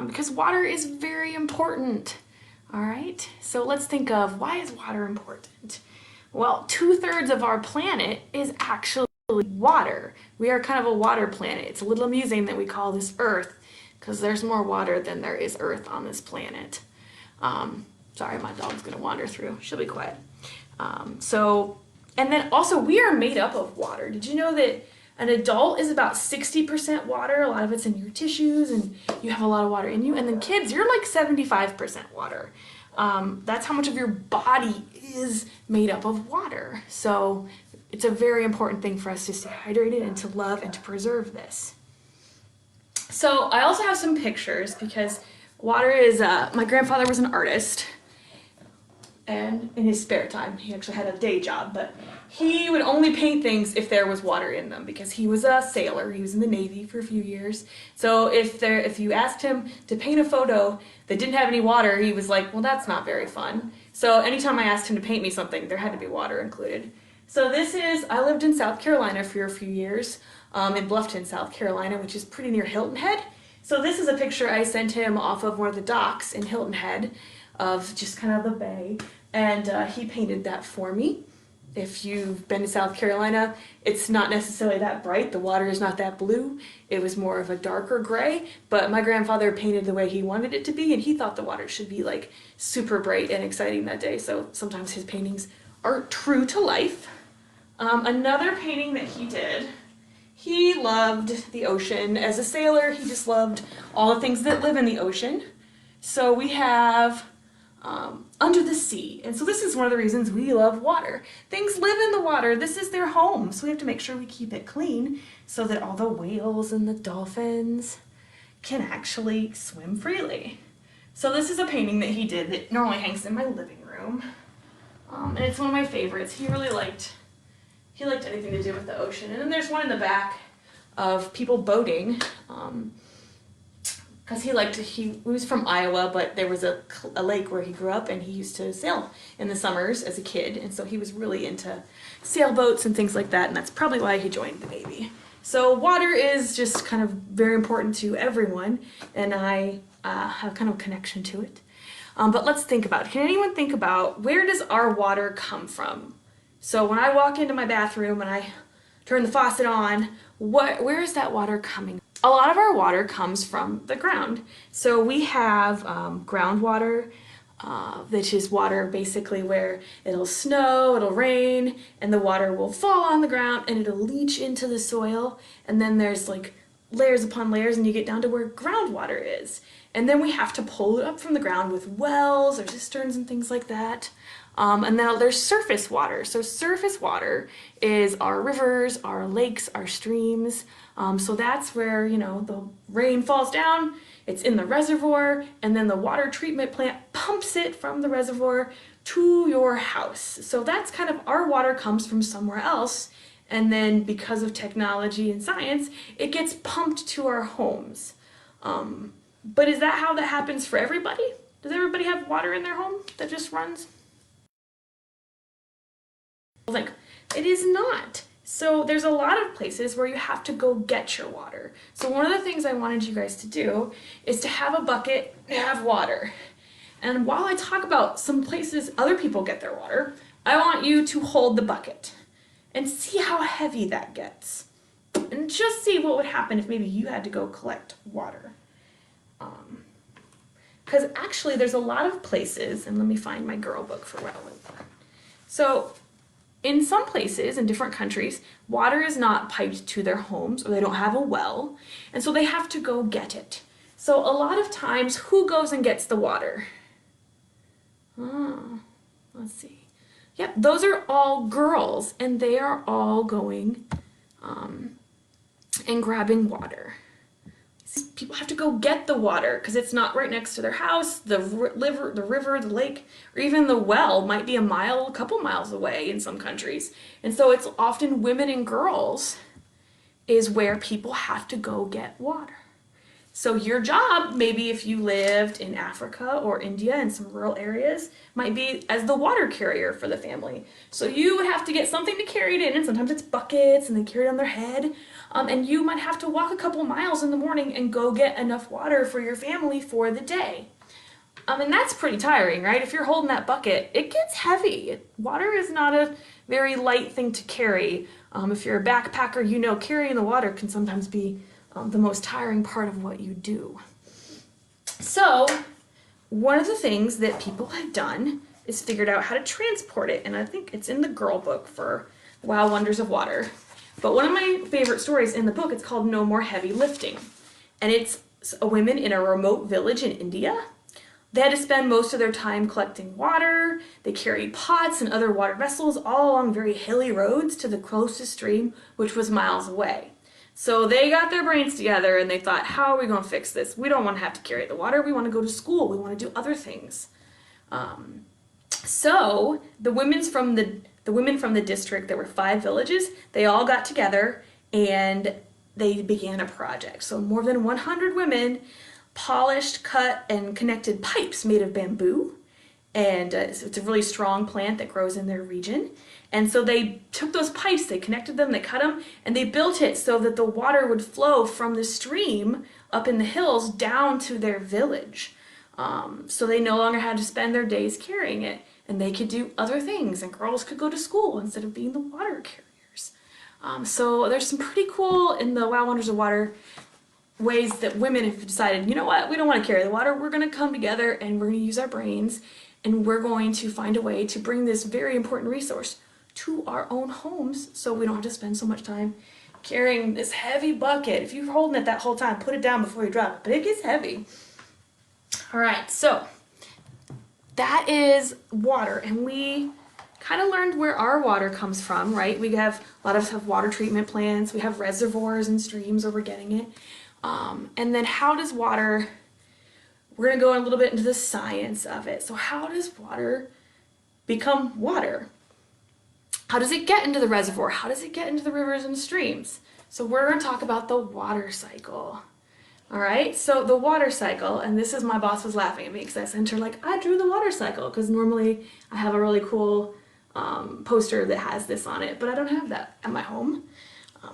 because water is very important. All right, so let's think of why is water important? Well, 2/3 of our planet is actually water. We are kind of a water planet. It's a little amusing that we call this Earth because there's more water than there is Earth on this planet. Sorry, my dog's gonna wander through. She'll be quiet. And then also we are made up of water. Did you know that an adult is about 60% water? A lot of it's in your tissues and you have a lot of water in you. And then kids, you're like 75% water. That's how much of your body is made up of water. So it's a very important thing for us to stay hydrated and to love and to preserve this. So I also have some pictures because water is, my grandfather was an artist. And in his spare time, he actually had a day job, but he would only paint things if there was water in them because he was a sailor. He was in the Navy for a few years. So if you asked him to paint a photo that didn't have any water, he was like, well, that's not very fun. So anytime I asked him to paint me something, there had to be water included. So I lived in South Carolina for a few years, in Bluffton, South Carolina, which is pretty near Hilton Head. So this is a picture I sent him off of one of the docks in Hilton Head of just kind of the bay. And he painted that for me. If you've been to South Carolina, it's not necessarily that bright. The water is not that blue. It was more of a darker gray, but my grandfather painted the way he wanted it to be, and he thought the water should be like super bright and exciting that day. So sometimes his paintings are true to life. Another painting that he did, he loved the ocean. As a sailor, he just loved all the things that live in the ocean. So we have under the sea. And so this is one of the reasons we love water. Things live in the water. This is their home. So we have to make sure we keep it clean so that all the whales and the dolphins can actually swim freely. So this is a painting that he did that normally hangs in my living room. And it's one of my favorites. He liked anything to do with the ocean. And then there's one in the back of people boating. Because he was from Iowa, but there was a lake where he grew up and he used to sail in the summers as a kid. And so he was really into sailboats and things like that. And that's probably why he joined the Navy. So water is just kind of very important to everyone. And I have kind of a connection to it. But let's think about it. Can anyone think about where does our water come from? So when I walk into my bathroom and I turn the faucet on, where is that water coming from? A lot of our water comes from the ground. So we have groundwater, which is water basically where it'll snow, it'll rain, and the water will fall on the ground and it'll leach into the soil. And then there's like layers upon layers and you get down to where groundwater is. And then we have to pull it up from the ground with wells or cisterns and things like that. And then there's surface water. So surface water is our rivers, our lakes, our streams. So that's where, the rain falls down, it's in the reservoir, and then the water treatment plant pumps it from the reservoir to your house. So that's kind of our water comes from somewhere else. And then because of technology and science, it gets pumped to our homes. But is that how that happens for everybody? Does everybody have water in their home that just runs? It is not. So there's a lot of places where you have to go get your water. So one of the things I wanted you guys to do is to have a bucket and have water. And while I talk about some places other people get their water, I want you to hold the bucket and see how heavy that gets. And just see what would happen if maybe you had to go collect water. Because actually there's a lot of places, and let me find my girl book for what I was on. So in some places, in different countries, water is not piped to their homes, or they don't have a well, and so they have to go get it. So a lot of times, who goes and gets the water? Let's see. Yep, those are all girls, and they are all going and grabbing water. People have to go get the water because it's not right next to their house. The river, the lake, or even the well might be a couple miles away in some countries. And so it's often women and girls is where people have to go get water. So your job, maybe if you lived in Africa or India in some rural areas, might be as the water carrier for the family. So you would have to get something to carry it in, and sometimes it's buckets and they carry it on their head. And you might have to walk a couple miles in the morning and go get enough water for your family for the day. And that's pretty tiring, right? If you're holding that bucket, it gets heavy. Water is not a very light thing to carry. If you're a backpacker, you know carrying the water can sometimes be the most tiring part of what you do. So one of the things that people have done is figured out how to transport it, and I think it's in the girl book for Wow Wonders of Water. But one of my favorite stories in the book, it's called No More Heavy Lifting, and it's a women in a remote village in India. They had to spend most of their time collecting water. They carried pots and other water vessels all along very hilly roads to the closest stream, which was miles away. So they got their brains together and they thought, how are we going to fix this? We don't want to have to carry the water. We want to go to school. We want to do other things. So the women from the district, there were 5 villages, they all got together and they began a project. So more than 100 women polished, cut, and connected pipes made of bamboo. And so it's a really strong plant that grows in their region. And so they took those pipes, they connected them, they cut them, and they built it so that the water would flow from the stream up in the hills down to their village. So they no longer had to spend their days carrying it, and they could do other things, and girls could go to school instead of being the water carriers. So there's some pretty cool, in the Wow Wonders of Water, ways that women have decided, you know what, we don't want to carry the water, we're going to come together and we're going to use our brains, and we're going to find a way to bring this very important resource to our own homes so we don't have to spend so much time carrying this heavy bucket. If you're holding it that whole time, put it down before you drop it, but it gets heavy. All right, so that is water, and we kind of learned where our water comes from, right? We have, a lot of us have water treatment plants, we have reservoirs and streams where we're getting it. And then how does water, we're going to go a little bit into the science of it. So how does water become water? How does it get into the reservoir? How does it get into the rivers and streams? So we're going to talk about the water cycle. All right, so the water cycle, and this is, my boss was laughing at me because I sent her like, I drew the water cycle, because normally I have a really cool poster that has this on it, but I don't have that at my home.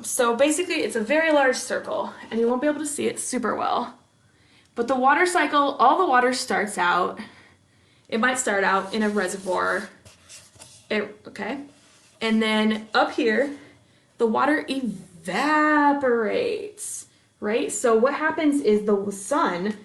So basically it's a very large circle, and you won't be able to see it super well. But the water cycle, all the water starts out, it might start out in a reservoir, okay? And then up here, the water evaporates, right? So what happens is the sun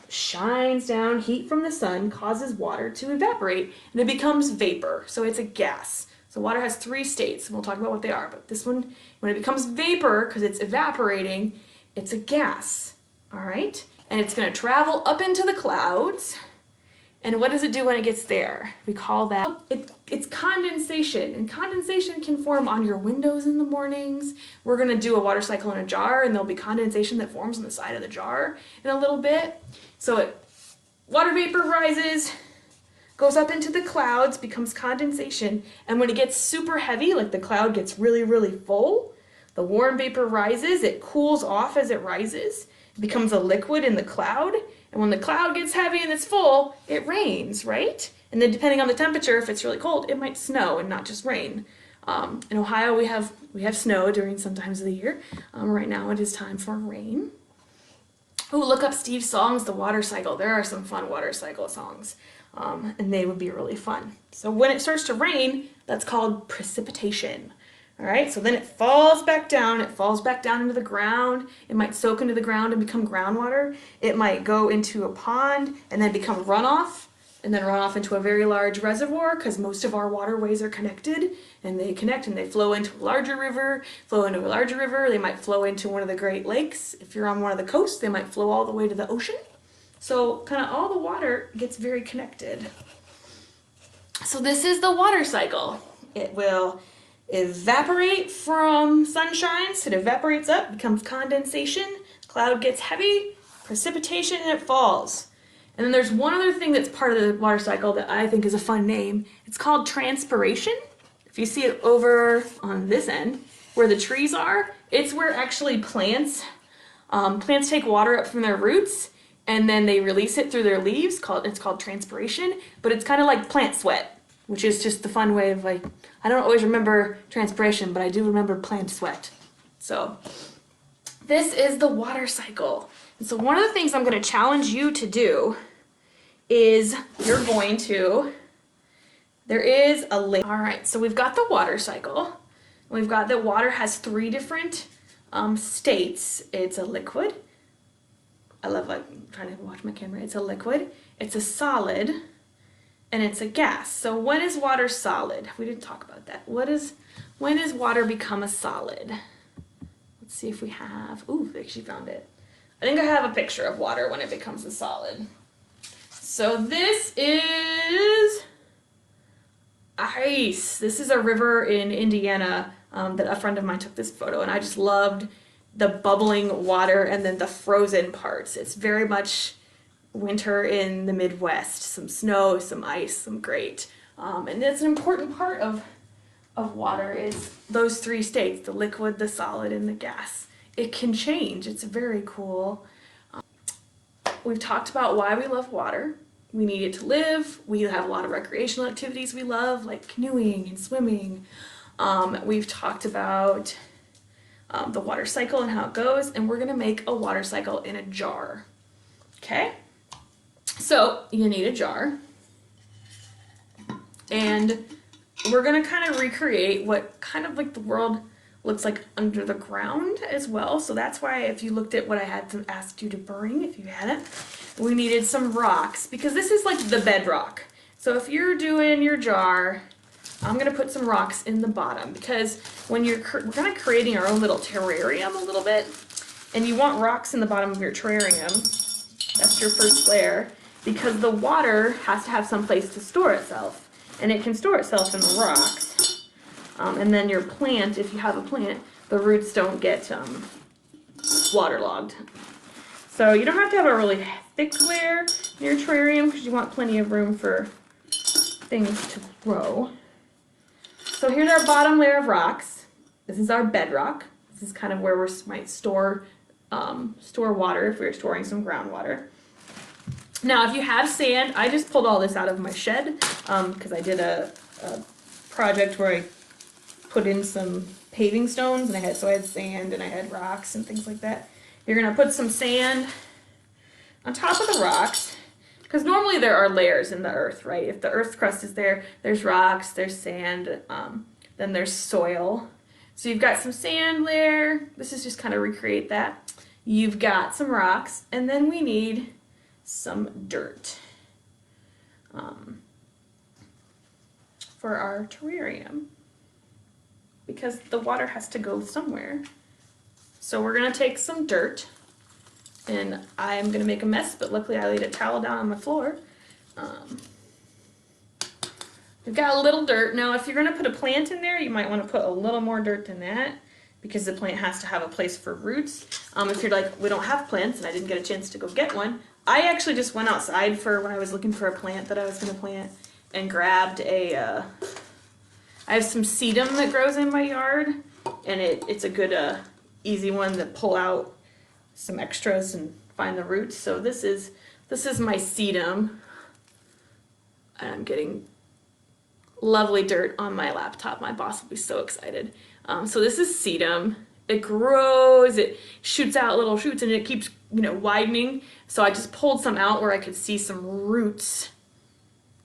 shines down, heat from the sun causes water to evaporate, and it becomes vapor, so it's a gas. So water has 3 states, and we'll talk about what they are, but this one, when it becomes vapor, because it's evaporating, it's a gas, all right? And it's going to travel up into the clouds, and what does it do when it gets there? We call that, it's condensation, and condensation can form on your windows in the mornings. We're going to do a water cycle in a jar, and there'll be condensation that forms on the side of the jar in a little bit. So water vapor rises, goes up into the clouds, becomes condensation, and when it gets super heavy, like the cloud gets really, really full, the warm vapor rises, it cools off as it rises, it becomes a liquid in the cloud, and when the cloud gets heavy and it's full, it rains, right? And then depending on the temperature, if it's really cold, it might snow and not just rain. In Ohio, we have snow during some times of the year. Right now it is time for rain. Oh, look up Steve Song's The Water Cycle. There are some fun water cycle songs. And they would be really fun. So when it starts to rain, that's called precipitation. All right, so then it falls back down into the ground. It might soak into the ground and become groundwater. It might go into a pond and then become runoff, and then run off into a very large reservoir, because most of our waterways are connected, and they connect and they flow into a larger river, They might flow into one of the Great Lakes. If you're on one of the coasts, they might flow all the way to the ocean. So kind of all the water gets very connected. So this is the water cycle. It will evaporate from sunshine, so it evaporates up, becomes condensation, cloud gets heavy, precipitation, and it falls. And then there's one other thing that's part of the water cycle that I think is a fun name. It's called transpiration. If you see it over on this end, where the trees are, it's where actually plants Plants take water up from their roots and then they release it through their leaves. It's called transpiration, but it's kind of like plant sweat, which is just the fun way of like, I don't always remember transpiration, but I do remember plant sweat. So this is the water cycle. And so one of the things I'm going to challenge you to do is there is a link. All right, so we've got the water cycle. We've got that water has 3 different states. It's a liquid. I love like trying to watch my camera. It's a liquid, it's a solid, and it's a gas. So when is water solid? We didn't talk about that. When does water become a solid? Let's see if we have, ooh, I actually found it. I think I have a picture of water when it becomes a solid. So this is ice. This is a river in Indiana that a friend of mine took this photo, and I just loved the bubbling water and then the frozen parts. It's very much winter in the Midwest. Some snow, some ice, some great. And it's an important part of water is those 3 states, the liquid, the solid, and the gas. It can change. It's very cool. We've talked about why we love water. We need it to live. We have a lot of recreational activities we love, like canoeing and swimming. We've talked about the water cycle and how it goes, and we're gonna make a water cycle in a jar. Okay? So you need a jar, and we're gonna kind of recreate what kind of like the world looks like under the ground as well. So that's why if you looked at what I had to ask you to bring, if you hadn't, we needed some rocks, because this is like the bedrock. So if you're doing your jar, I'm gonna put some rocks in the bottom, because when we're kind of creating our own little terrarium a little bit, and you want rocks in the bottom of your terrarium, that's your first layer, because the water has to have some place to store itself, and it can store itself in the rocks. And then your plant, if you have a plant, the roots don't get waterlogged. So you don't have to have a really thick layer in your terrarium, because you want plenty of room for things to grow. So here's our bottom layer of rocks. This is our bedrock. This is kind of where we might store water if we were storing some groundwater. Now, if you have sand, I just pulled all this out of my shed because I did a project where I put in some paving stones, and I had sand and I had rocks and things like that. You're gonna put some sand on top of the rocks, because normally there are layers in the earth, right? If the earth's crust is there, there's rocks, there's sand, then there's soil. So you've got some sand layer. This is just kind of recreate that. You've got some rocks, and then we need some dirt for our terrarium, because the water has to go somewhere. So we're gonna take some dirt, and I'm gonna make a mess, but luckily I laid a towel down on the floor. We've got a little dirt. Now, if you're gonna put a plant in there, you might wanna put a little more dirt than that, because the plant has to have a place for roots. If you're like, we don't have plants and I didn't get a chance to go get one, I actually just went outside when I was looking for a plant that I was gonna plant, and grabbed I have some sedum that grows in my yard, and it's a good easy one to pull out some extras and find the roots. So this is my sedum, and I'm getting lovely dirt on my laptop. My boss will be so excited. So this is sedum. It grows, it shoots out little shoots, and it keeps widening. So I just pulled some out where I could see some roots.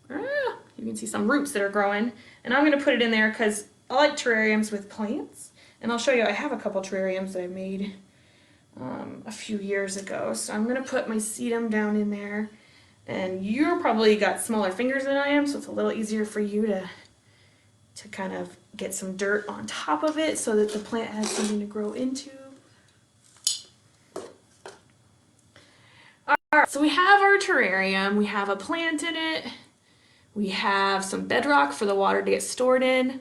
You can see some roots that are growing, and I'm gonna put it in there because I like terrariums with plants. And I'll show you, I have a couple terrariums that I made a few years ago. So I'm gonna put my sedum down in there, and you're probably got smaller fingers than I am, so it's a little easier for you to kind of get some dirt on top of it so that the plant has something to grow into. Alright, so we have our terrarium, we have a plant in it, we have some bedrock for the water to get stored in.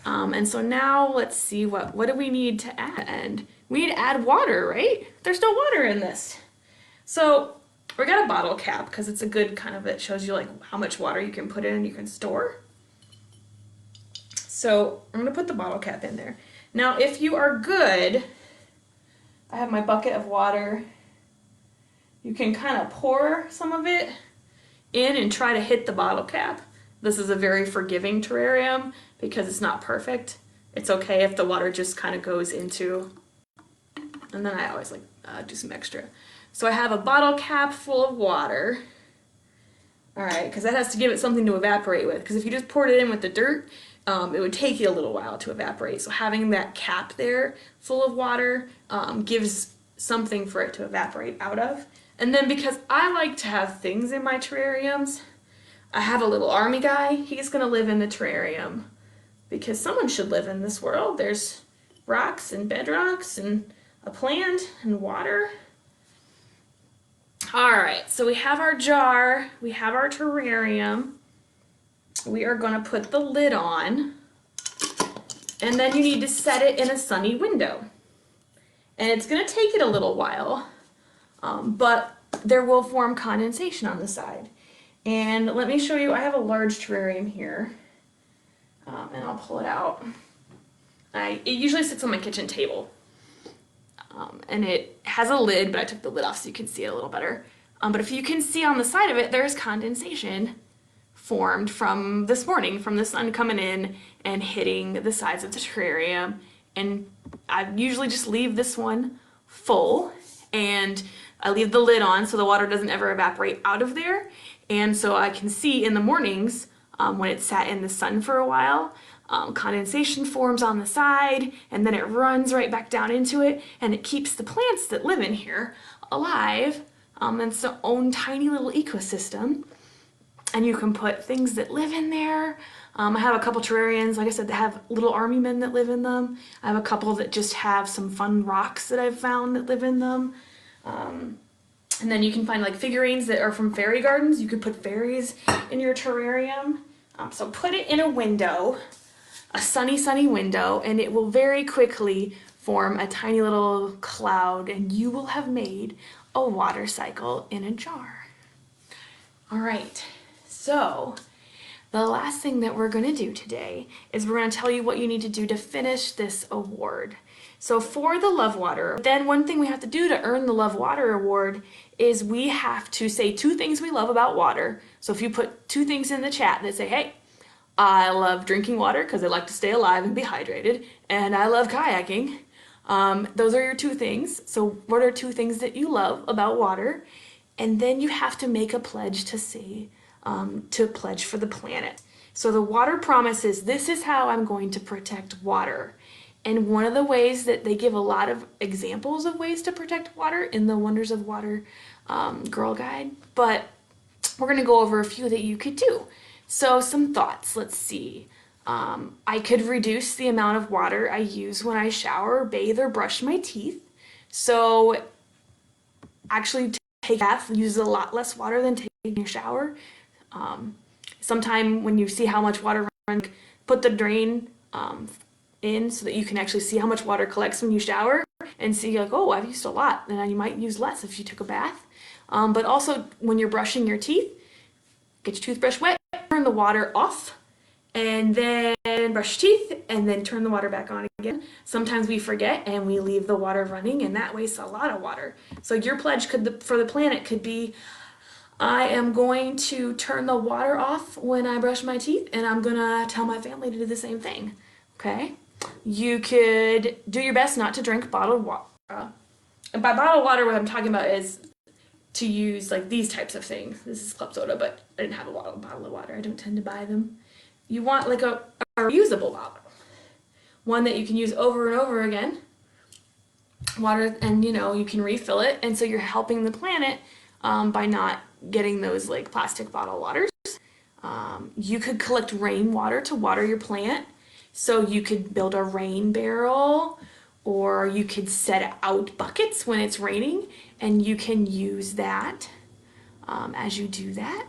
And so now let's see, what do we need to add? And we need to add water, right? There's no water in this. So we got a bottle cap, because it's a good kind of, it shows you like how much water you can put in and you can store. So I'm gonna put the bottle cap in there. Now, if you are good I have my bucket of water. You can kind of pour some of it in and try to hit the bottle cap. This is a very forgiving terrarium because it's not perfect. It's okay if the water just kind of goes into, and then I always like do some extra. So I have a bottle cap full of water. All right, because that has to give it something to evaporate with, because if you just poured it in with the dirt, it would take you a little while to evaporate. So having that cap there full of water gives something for it to evaporate out of. And then because I like to have things in my terrariums, I have a little army guy. He's going to live in the terrarium because someone should live in this world. There's rocks and bedrocks and a plant and water. All right, so we have our jar, we have our terrarium. We are going to put the lid on, and then you need to set it in a sunny window. And it's going to take it a little while, but there will form condensation on the side. And let me show you, I have a large terrarium here, and I'll pull it out. It usually sits on my kitchen table. And it has a lid, but I took the lid off so you can see it a little better. But if you can see on the side of it, there's condensation formed from this morning, from the sun coming in and hitting the sides of the terrarium. And I usually just leave this one full, and I leave the lid on so the water doesn't ever evaporate out of there. And so I can see in the mornings when it's sat in the sun for a while, condensation forms on the side, and then it runs right back down into it, and it keeps the plants that live in here alive. It's their own tiny little ecosystem, and you can put things that live in there. I have a couple terrariums, like I said, that have little army men that live in them. I have a couple that just have some fun rocks that I've found that live in them. And then you can find like figurines that are from fairy gardens. You could put fairies in your terrarium. So put it in a window, a sunny window, and it will very quickly form a tiny little cloud, and you will have made a water cycle in a jar. All right, so the last thing that we're going to do today is we're going to tell you what you need to do to finish this award. So for the Love Water, then one thing we have to do to earn the Love Water Award is we have to say 2 things we love about water. So if you put 2 things in the chat that say, hey, I love drinking water because I like to stay alive and be hydrated, and I love kayaking. Those are your 2 things. So what are 2 things that you love about water? And then you have to make a pledge to say, to pledge for the planet. So the water promise is, this is how I'm going to protect water. And one of the ways that they give a lot of examples of ways to protect water in the Wonders of Water Girl Guide, but we're going to go over a few that you could do. So some thoughts, let's see. I could reduce the amount of water I use when I shower, bathe, or brush my teeth. So actually take a bath uses a lot less water than taking a shower. Sometime when you see how much water runs, put the drain in so that you can actually see how much water collects when you shower and see like, oh, I've used a lot, and then you might use less if you took a bath. But also when you're brushing your teeth, get your toothbrush wet, turn the water off, and then brush your teeth, and then turn the water back on again. Sometimes we forget and we leave the water running, and that wastes a lot of water. So your pledge for the planet could be, I am going to turn the water off when I brush my teeth, and I'm gonna tell my family to do the same thing. Okay? You could do your best not to drink bottled water. And by bottled water, what I'm talking about is to use like these types of things. This is club soda, but I didn't have a bottle of water. I don't tend to buy them. You want like a reusable bottle, one that you can use over and over again. Water, and you can refill it, and so you're helping the planet by not getting those like plastic bottle waters. You could collect rainwater to water your plant. So you could build a rain barrel, or you could set out buckets when it's raining, and you can use that as you do that,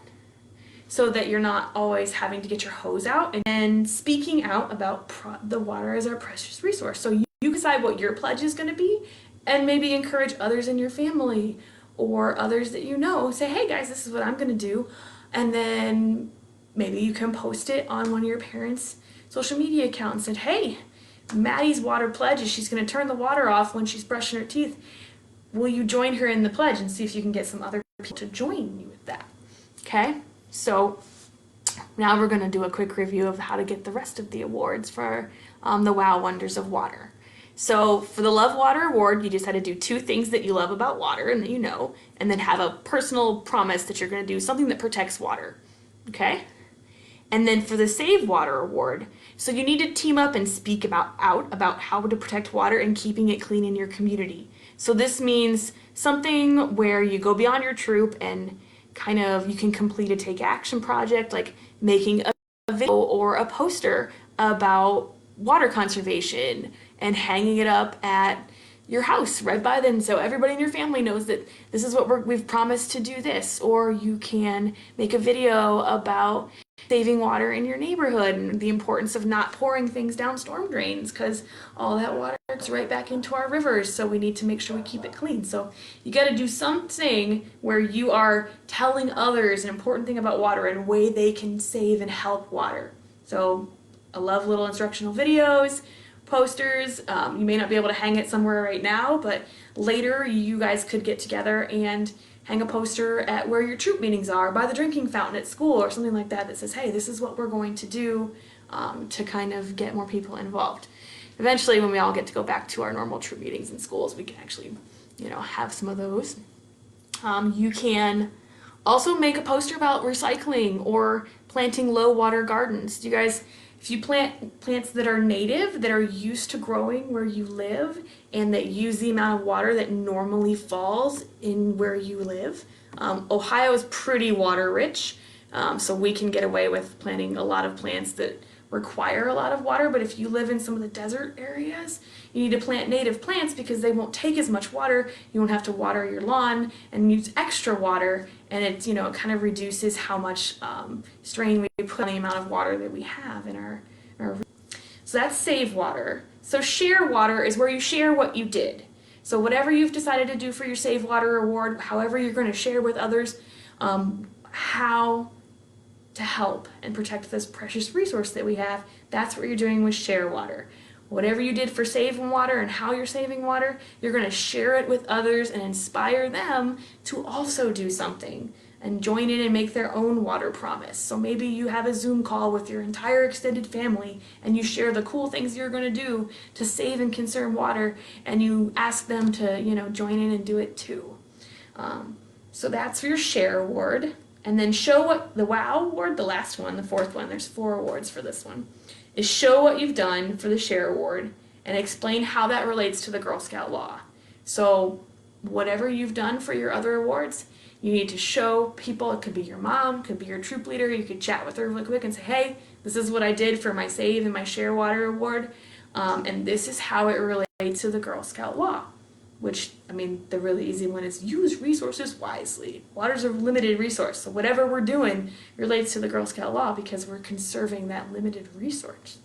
so that you're not always having to get your hose out. And speaking out about the water as our precious resource. So you decide what your pledge is going to be, and maybe encourage others in your family or others that you know. Say, hey guys, this is what I'm going to do. And then maybe you can post it on one of your parents' social media accounts and, hey, Maddie's water pledge is she's going to turn the water off when she's brushing her teeth. Will you join her in the pledge and see if you can get some other people to join you with that? Okay, so now we're going to do a quick review of how to get the rest of the awards for the Wow Wonders of Water. So for the Love Water Award, you just had to do 2 things that you love about water and that you know, and then have a personal promise that you're going to do something that protects water. Okay? And then for the Save Water Award, so you need to team up and speak about how to protect water and keeping it clean in your community. So this means something where you go beyond your troop and kind of you can complete a take action project, like making a video or a poster about water conservation and hanging it up at your house right by them so everybody in your family knows that this is what we've promised to do this. Or you can make a video about saving water in your neighborhood and the importance of not pouring things down storm drains, because all that water gets right back into our rivers, so we need to make sure we keep it clean. So you got to do something where you are telling others an important thing about water and a way they can save and help water. So I love little instructional videos, posters. You may not be able to hang it somewhere right now, but later you guys could get together and hang a poster at where your troop meetings are, by the drinking fountain at school, or something like that that says, hey, this is what we're going to do to kind of get more people involved. Eventually, when we all get to go back to our normal troop meetings in schools, we can actually, have some of those. You can also make a poster about recycling or planting low water gardens. You guys, if you plant plants that are native, that are used to growing where you live, and that use the amount of water that normally falls in where you live. Ohio is pretty water rich, so we can get away with planting a lot of plants that require a lot of water, but if you live in some of the desert areas, you need to plant native plants because they won't take as much water. You won't have to water your lawn and use extra water, and it kind of reduces how much strain we put on the amount of water that we have in our so that's Save Water. So Share Water is where you share what you did. So whatever you've decided to do for your Save Water Award, however you're going to share with others how to help and protect this precious resource that we have, that's what you're doing with Share Water. Whatever you did for saving water and how you're saving water, you're going to share it with others and inspire them to also do something and join in and make their own water promise. So maybe you have a Zoom call with your entire extended family and you share the cool things you're going to do to save and conserve water, and you ask them to join in and do it too. So that's for your Share Award. And then Show What, the Wow Award, the last one, the 4th one, there's 4 awards for this one, is show what you've done for the Share Award and explain how that relates to the Girl Scout law. So whatever you've done for your other awards, you need to show people. It could be your mom, could be your troop leader. You could chat with her really quick and say, hey, this is what I did for my Save and my Share Water Award, and this is how it relates to the Girl Scout law. Which, the really easy one is use resources wisely. Water's a limited resource, so whatever we're doing relates to the Girl Scout law because we're conserving that limited resource.